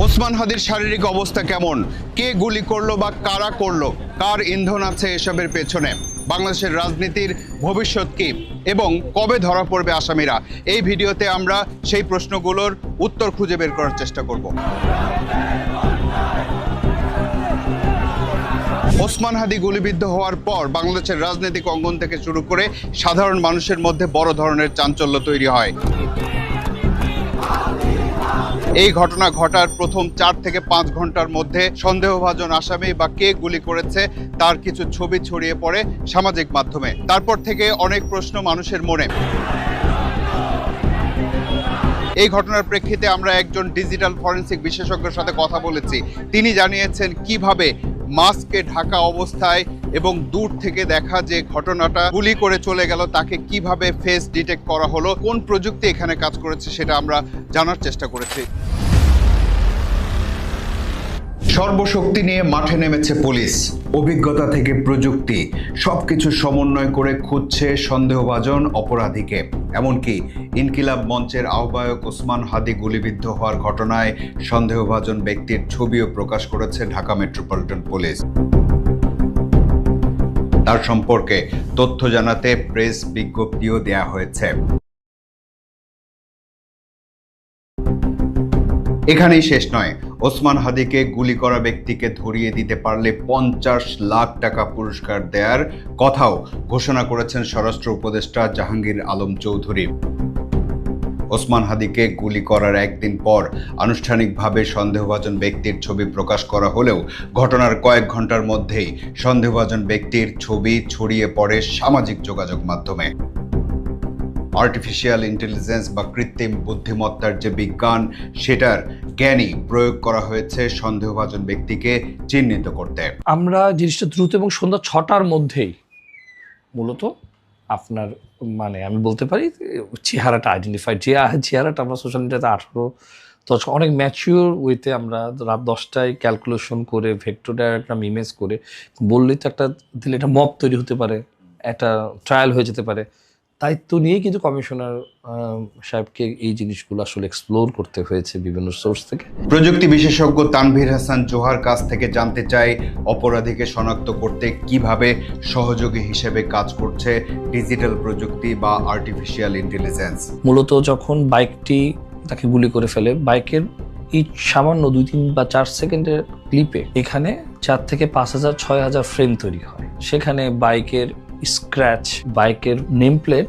ওসমান হাদির শারীরিক অবস্থা কেমন, কে গুলি করলো বা কারা করলো, কার ইন্ধন আছে এসবের পেছনে, বাংলাদেশের রাজনীতির ভবিষ্যৎ কি এবং কবে ধরা পড়বে আসামিরা, এই ভিডিওতে আমরা সেই প্রশ্নগুলোর উত্তর খুঁজে বের করার চেষ্টা করব। ওসমান হাদি গুলিবিদ্ধ হওয়ার পর বাংলাদেশের রাজনৈতিক অঙ্গন থেকে শুরু করে সাধারণ মানুষের মধ্যে বড় ধরনের চাঞ্চল্য তৈরি হয়। এই ঘটনা ঘটার প্রথম 4 থেকে 5 ঘন্টার মধ্যে সন্দেহভাজন আসামি বা কে গুলি করেছে তার কিছু ছবি ছড়িয়ে পড়ে সামাজিক মাধ্যমে। তারপর থেকে অনেক প্রশ্ন মানুষের মনে। এই ঘটনার প্রেক্ষিতে আমরা একজন ডিজিটাল ফরেনসিক বিশেষজ্ঞের সাথে কথা বলেছি। তিনি জানিয়েছেন কিভাবে মাস্কে ঢাকা অবস্থায় এবং দূর থেকে দেখা যে ঘটনাটা গুলি করে চলে গেল তাকে কিভাবে ফেস ডিটেক্ট করা হলো, কোন প্রযুক্তি এখানে কাজ করেছে সেটা আমরা জানার চেষ্টা করেছি। সর্বশক্তি নিয়ে মাঠে নেমেছে পুলিশ। অভিজ্ঞতা থেকে প্রযুক্তি সবকিছু সমন্বয় করে খুঁজছে সন্দেহভাজন অপরাধীকে। এমনকি ইনকিলাব মঞ্চের আহ্বায়ক ওসমান হাদি গুলিবিদ্ধ হওয়ার ঘটনায় সন্দেহভাজন ব্যক্তির ছবিও প্রকাশ করেছে ঢাকা মেট্রোপলিটন পুলিশ। তার সম্পর্কে তথ্য জানাতে প্রেস বিজ্ঞপ্তিও দেয়া হয়েছে। এখানেই শেষ নয়, ওসমান হাদিকে গুলি করা ব্যক্তিকে ধরিয়ে দিতে পারলে 50 লাখ টাকা পুরস্কার দেওয়ার কথাও ঘোষণা করেছেন স্বরাষ্ট্র উপদেষ্টা জাহাঙ্গীর আলম চৌধুরী। ওসমান হাদিকে গুলি করার একদিন পর আনুষ্ঠানিকভাবে সন্দেহভাজন ব্যক্তির ছবি প্রকাশ করা হলেও ঘটনার কয়েক ঘন্টার মধ্যেই সন্দেহভাজন ব্যক্তির ছবি ছড়িয়ে পড়ে সামাজিক যোগাযোগ মাধ্যমে। আর্টিফিশিয়াল ইন্টেলিজেন্স বা কৃত্রিম বুদ্ধিমত্তার যে বিজ্ঞান, সেটার জ্ঞানই প্রয়োগ করা হয়েছে সন্দেহভাজন ব্যক্তিকে চিহ্নিত করতে। আমরা জিনিসটা দ্রুত এবং সন্ধ্যা 6টার মধ্যেই মূলত আপনার আমি বলতে পারি চেহারাটা আইডেন্টিফাই, যে চেহারাটা আমরা সোশ্যাল মিডিয়াতে 18 অনেক ম্যাচিওর ওয়েতে আমরা রাত 10টায় ক্যালকুলেশন করে ভেক্টর ডায়াগ্রাম ইমেজ করে বললেই তো একটা দিলে একটা মব তৈরি হতে পারে, একটা ট্রায়াল হয়ে যেতে পারে। দায়িত্ব নিয়ে কিন্তু কমিশনার সাহেবকে এই জিনিসগুলো আসলে এক্সপ্লোর করতে হয়েছে বিভিন্ন সোর্স থেকে। প্রযুক্তি বিশেষজ্ঞ তানভীর হাসান জোহার কাছ থেকে জানতে চাই অপরাধীকে শনাক্ত করতে কিভাবে সহযোগী হিসেবে কাজ করছে ডিজিটাল প্রযুক্তি বা আর্টিফিশিয়াল ইন্টেলিজেন্স। মূলত যখন বাইকটি তাকে গুলি করে ফেলে, বাইকের এই সামান্য 2-3 বা 4 সেকেন্ডের ক্লিপে এখানে 4 থেকে 5,000-6,000 ফ্রেম তৈরি হয়। সেখানে বাইকের স্ক্র্যাচ, বাইকের নেম প্লেট